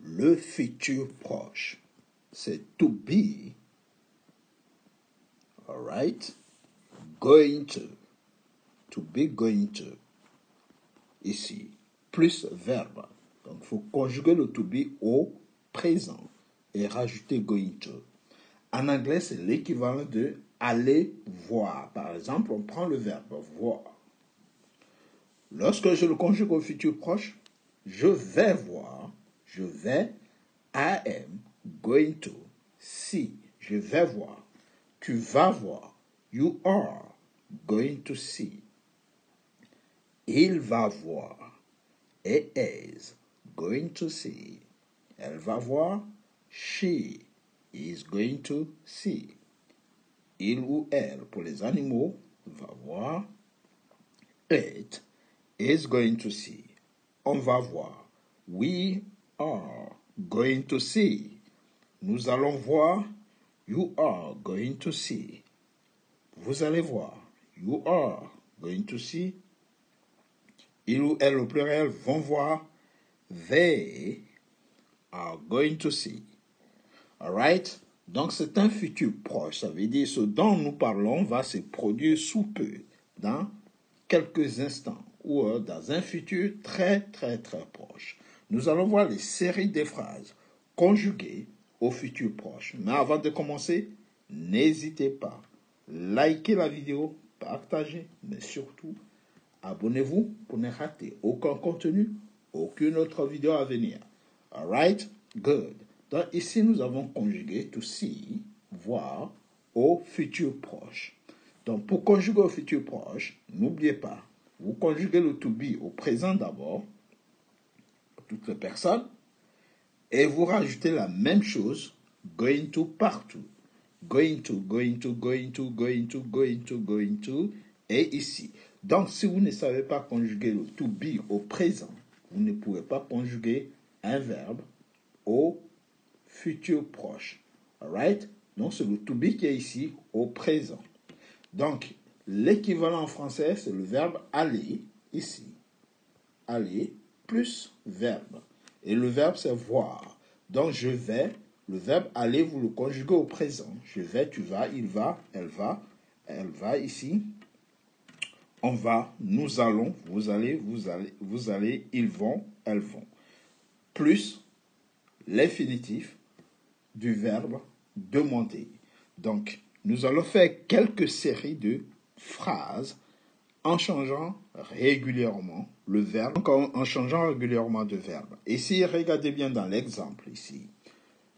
le futur proche. C'est to be, alright, going to be going to, ici, plus verbe. Donc, il faut conjuguer le to be au présent et rajouter going to. En anglais, c'est l'équivalent de aller voir. Par exemple, on prend le verbe voir. Lorsque je le conjugue au futur proche, je vais voir, je vais, I am going to see, je vais voir. Tu vas voir, you are going to see. Il va voir, he is going to see. Elle va voir, she is going to see. Il ou elle, pour les animaux, va voir, it is going to see. On va voir. We are going to see. Nous allons voir. You are going to see. Vous allez voir. You are going to see. Il ou elle au pluriel vont voir. They are going to see. Alright? Donc c'est un futur proche. Ça veut dire ce dont nous parlons va se produire sous peu, dans quelques instants, ou dans un futur très proche. Nous allons voir les séries de phrases conjuguées au futur proche. Mais avant de commencer, n'hésitez pas, likez la vidéo, partagez, mais surtout, abonnez-vous pour ne rater aucun contenu, aucune autre vidéo à venir. Alright? Good. Donc ici, nous avons conjugué to see, voir, au futur proche. Donc pour conjuguer au futur proche, n'oubliez pas, vous conjuguez le to be au présent d'abord, pour toutes les personnes, et vous rajoutez la même chose, going to partout. Going to, going to, going to, going to, going to, going to, et ici. Donc si vous ne savez pas conjuguer le to be au présent, vous ne pouvez pas conjuguer un verbe au futur proche. Alright? Donc c'est le to be qui est ici au présent. Donc l'équivalent en français, c'est le verbe aller, ici. Aller plus verbe. Et le verbe, c'est voir. Donc je vais, le verbe aller, vous le conjuguez au présent. Je vais, tu vas, il va, elle va ici. On va, nous allons, vous allez, vous allez, ils vont, elles vont. Plus l'infinitif du verbe demander. Donc, nous allons faire quelques séries de phrases en changeant régulièrement le verbe, en changeant régulièrement de verbe. Ici, regardez bien dans l'exemple ici.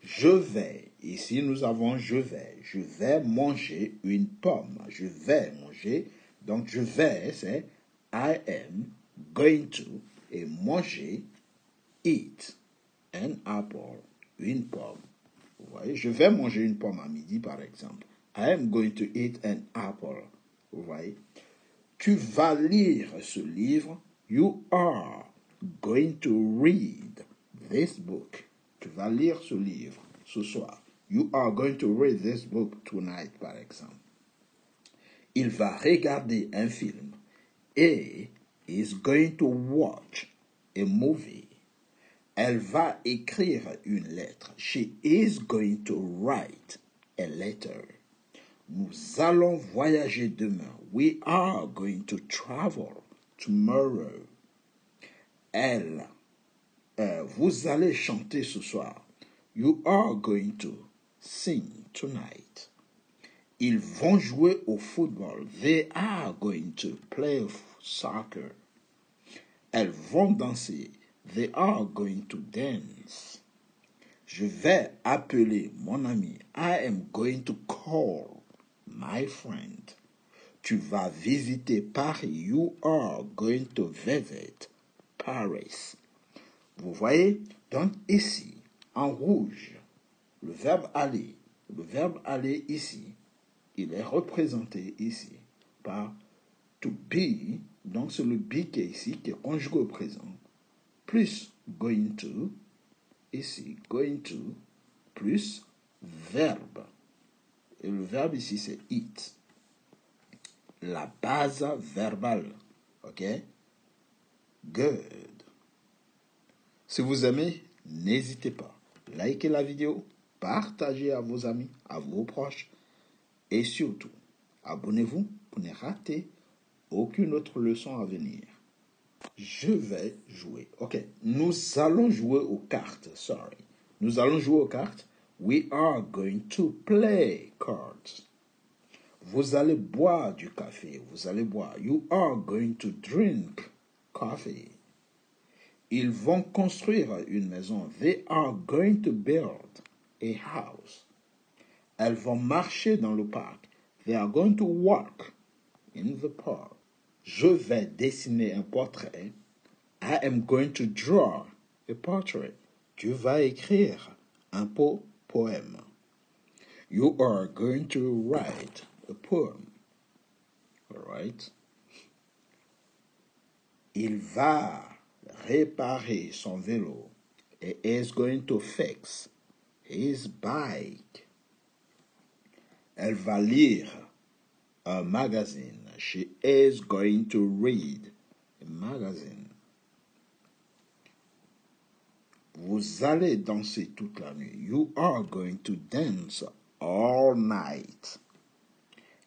Je vais, ici nous avons je vais manger une pomme. Je vais manger, donc je vais, c'est I am going to, et manger, eat, an apple, une pomme. Vous voyez, je vais manger une pomme à midi, par exemple. I am going to eat an apple. Vous voyez. Tu vas lire ce livre. You are going to read this book. Tu vas lire ce livre ce soir. You are going to read this book tonight, par exemple. Il va regarder un film. He is going to watch a movie. Elle va écrire une lettre. She is going to write a letter. Nous allons voyager demain. We are going to travel tomorrow. Vous allez chanter ce soir. You are going to sing tonight. Ils vont jouer au football. They are going to play soccer. Elles vont danser. They are going to dance. Je vais appeler mon ami. I am going to call my friend. Tu vas visiter Paris. You are going to visit Paris. Vous voyez? Donc ici, en rouge, le verbe aller. Le verbe aller ici, il est représenté ici par to be. Donc c'est le be qui est ici, qui est conjugué au présent. Plus going to, ici, going to, plus verbe. Et le verbe ici, c'est eat. La base verbale. OK? Good. Si vous aimez, N'hésitez pas, likez la vidéo, partagez à vos amis, à vos proches et surtout, abonnez-vous pour ne rater aucune autre leçon à venir. Je vais jouer. Ok, nous allons jouer aux cartes. Sorry. Nous allons jouer aux cartes. We are going to play cards. Vous allez boire du café. Vous allez boire. You are going to drink coffee. Ils vont construire une maison. They are going to build a house. Elles vont marcher dans le parc. They are going to walk in the park. Je vais dessiner un portrait. I am going to draw a portrait. Tu vas écrire un poème. You are going to write a poem. Alright? Il va réparer son vélo. He is going to fix his bike. Elle va lire un magazine. She is going to read a magazine. Vous allez danser toute la nuit. You are going to dance all night.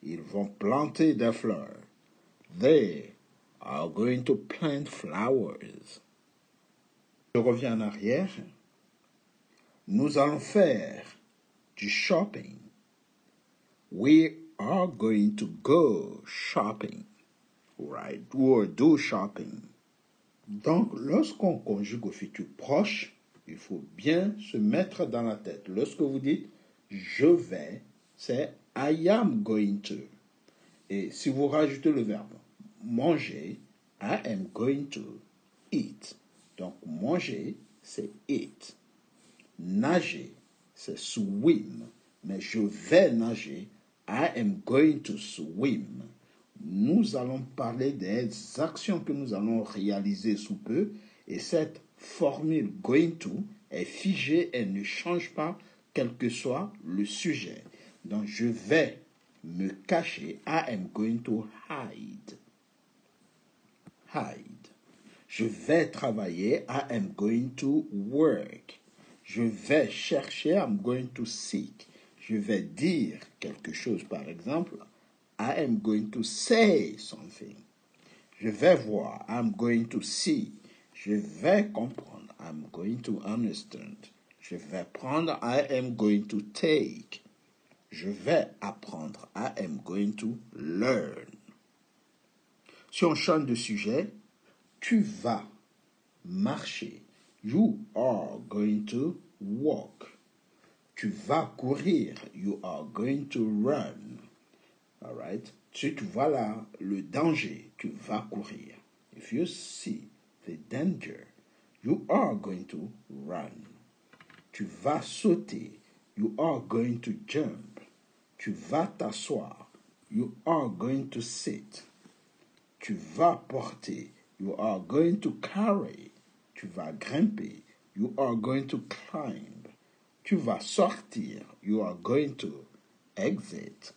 Ils vont planter des fleurs. They are going to plant flowers. Je reviens en arrière. Nous allons faire du shopping. We are going to go shopping. Right? Or do shopping. Donc, lorsqu'on conjugue au futur proche, il faut bien se mettre dans la tête. Lorsque vous dites « je vais », c'est « I am going to ». Et si vous rajoutez le verbe « manger », « I am going to eat ». Donc, manger, c'est « eat ». Nager, c'est « swim ». Mais je vais nager, « I am going to swim ». Nous allons parler des actions que nous allons réaliser sous peu et cette formule going to est figée et ne change pas quel que soit le sujet. Donc je vais me cacher. I am going to hide. Hide. Je vais travailler. I am going to work. Je vais chercher. I'm going to seek. Je vais dire quelque chose, par exemple. I am going to say something. Je vais voir. I'm going to see. Je vais comprendre. I'm going to understand. Je vais prendre. I am going to take. Je vais apprendre. I am going to learn. Si on change de sujet, tu vas marcher. You are going to walk. Tu vas courir. You are going to run. All right? Si tu vois là le danger, tu vas courir. If you see the danger, you are going to run. Tu vas sauter. You are going to jump. Tu vas t'asseoir. You are going to sit. Tu vas porter. You are going to carry. Tu vas grimper. You are going to climb. Tu vas sortir. You are going to exit.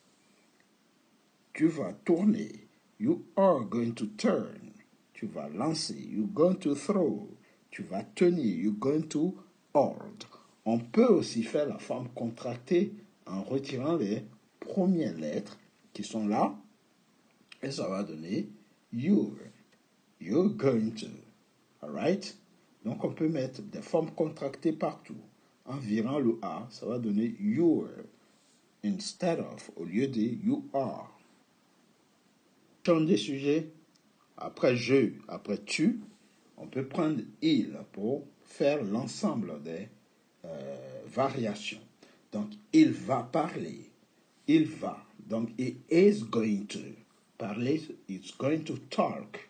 Tu vas tourner. You are going to turn. Tu vas lancer. You're going to throw. Tu vas tenir. You're going to hold. On peut aussi faire la forme contractée en retirant les premières lettres qui sont là. Et ça va donner you're. You're going to. Alright? Donc on peut mettre des formes contractées partout. En virant le A, ça va donner you're. Instead of, au lieu de you are. Change de sujet. Après je, après tu, on peut prendre il pour faire l'ensemble des variations. Donc, il va parler. Il va. Donc, he is going to. Parler, it's going to talk.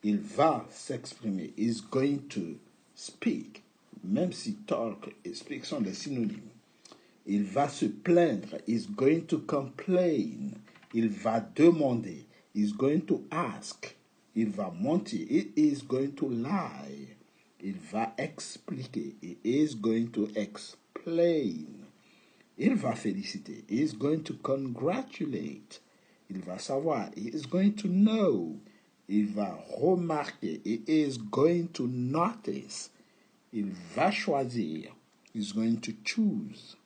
Il va s'exprimer. Is going to speak. Même si talk et speak sont des synonymes. Il va se plaindre. Is going to complain. Il va demander. Is going to ask. Il va mentir. He is going to lie. Il va expliquer. He is going to explain. Il va féliciter. He is going to congratulate. Il va savoir. He is going to know. Il va remarquer. He is going to notice. Il va choisir. He's going to choose.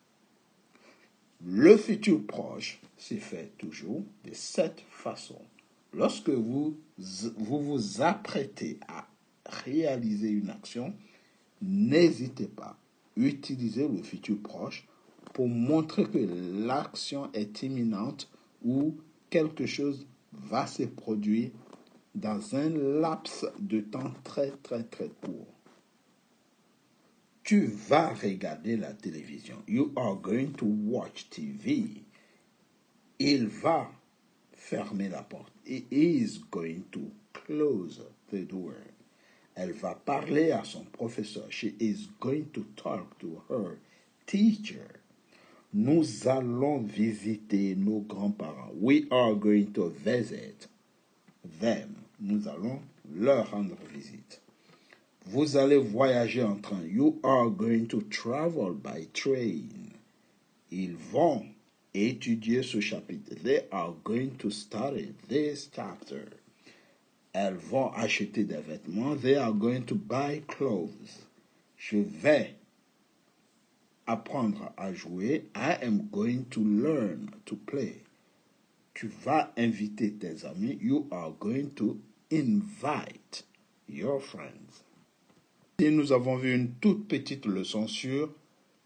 Le futur proche s'est fait toujours de cette façon. Lorsque vous vous apprêtez à réaliser une action, n'hésitez pas. Utilisez le futur proche pour montrer que l'action est imminente ou quelque chose va se produire dans un laps de temps très très très court. Tu vas regarder la télévision. You are going to watch TV. Il va fermer la porte. He is going to close the door. Elle va parler à son professeur. She is going to talk to her teacher. Nous allons visiter nos grands-parents. We are going to visit them. Nous allons leur rendre visite. Vous allez voyager en train. You are going to travel by train. Ils vont étudier ce chapitre. They are going to study this chapter. Elles vont acheter des vêtements. They are going to buy clothes. Je vais apprendre à jouer. I am going to learn to play. Tu vas inviter tes amis. You are going to invite your friends. Et nous avons vu une toute petite leçon sur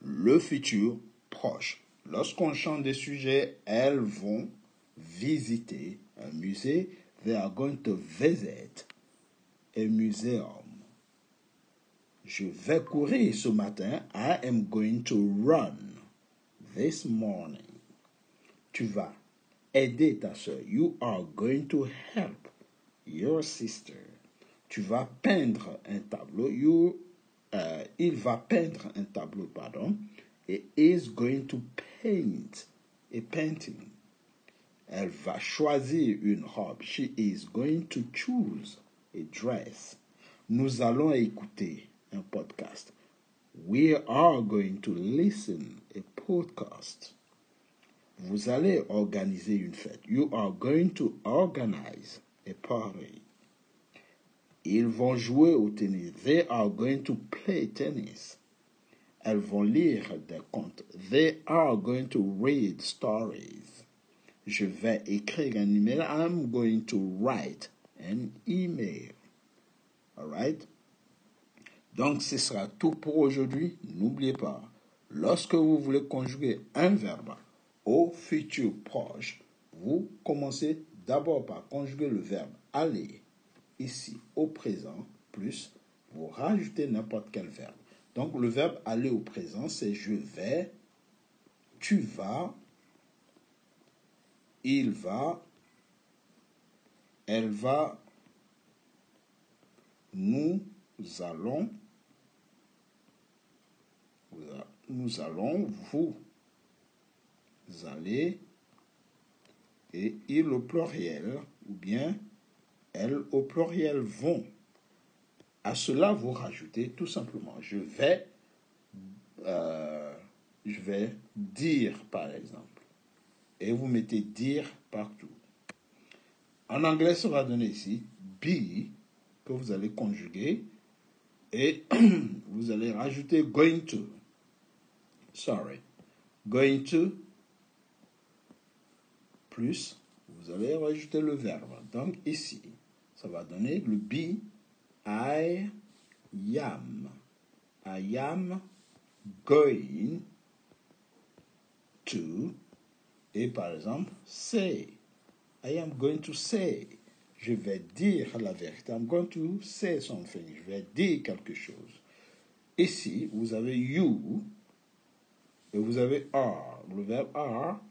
le futur proche. Lorsqu'on chante des sujets, elles vont visiter un musée. They are going to visit a museum. Je vais courir ce matin. I am going to run this morning. Tu vas aider ta soeur. You are going to help your sister. Tu vas peindre un tableau. Il va peindre un tableau, pardon. He is going to paint a painting. Elle va choisir une robe. She is going to choose a dress. Nous allons écouter un podcast. We are going to listen a podcast. Vous allez organiser une fête. You are going to organize a party. Ils vont jouer au tennis. They are going to play tennis. Elles vont lire des contes. They are going to read stories. Je vais écrire un email. I'm going to write an email. All right? Donc, ce sera tout pour aujourd'hui. N'oubliez pas, lorsque vous voulez conjuguer un verbe au futur proche, vous commencez d'abord par conjuguer le verbe aller ici au présent, plus vous rajoutez n'importe quel verbe. Donc, le verbe aller au présent, c'est je vais, tu vas, il va, elle va, nous allons, vous allez, et il au pluriel, ou bien elles au pluriel vont. À cela, vous rajoutez tout simplement, je vais dire, par exemple. Et vous mettez dire partout. En anglais, ça va donner ici be, que vous allez conjuguer, et vous allez rajouter going to. Going to, plus, vous allez rajouter le verbe. Donc ici, ça va donner le be, I am going to, et par exemple, say. I am going to say. Je vais dire la vérité. I'm going to say something. Je vais dire quelque chose. Ici, vous avez you et vous avez are. Le verbe are,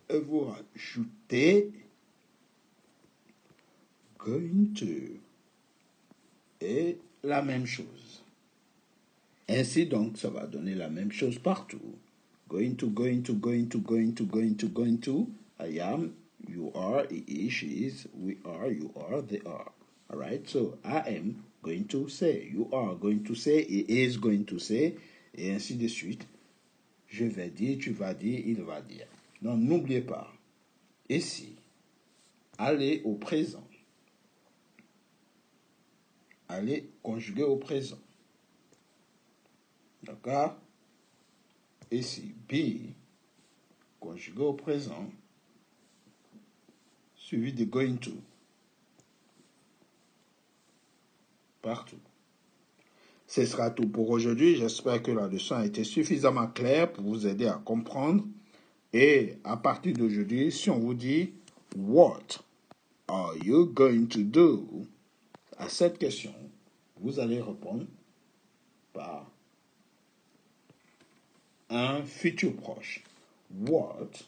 et vous rajoutez going to. Et la même chose. Ainsi donc, ça va donner la même chose partout. Going to, going to, going to, going to, going to, going to. I am, you are, he is, she is, we are, you are, they are. All right? So, I am going to say. You are going to say. He is going to say. Et ainsi de suite. Je vais dire, tu vas dire, il va dire. Donc, n'oubliez pas. Ici, allez au présent. Allez conjuguer au présent. D'accord? Ici, be, conjugué au présent, suivi de going to. Partout. Ce sera tout pour aujourd'hui. J'espère que la leçon a été suffisamment claire pour vous aider à comprendre. Et à partir d'aujourd'hui, si on vous dit « What are you going to do ?» à cette question, vous allez répondre par un futur proche. What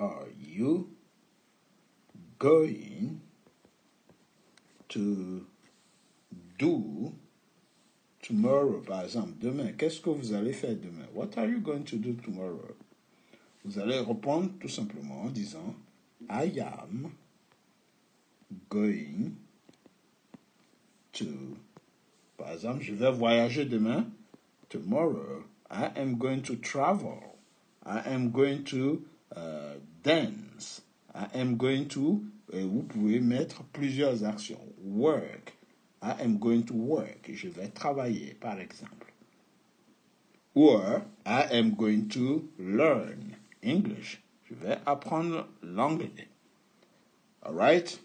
are you going to do tomorrow? Par exemple, demain, qu'est-ce que vous allez faire demain? What are you going to do tomorrow? Vous allez répondre tout simplement en disant I am going to. Par exemple, je vais voyager demain. Tomorrow, I am going to travel. I am going to dance. I am going to. Vous pouvez mettre plusieurs actions. Work. I am going to work. Je vais travailler, par exemple. Or, I am going to learn English. Je vais apprendre l'anglais. All right?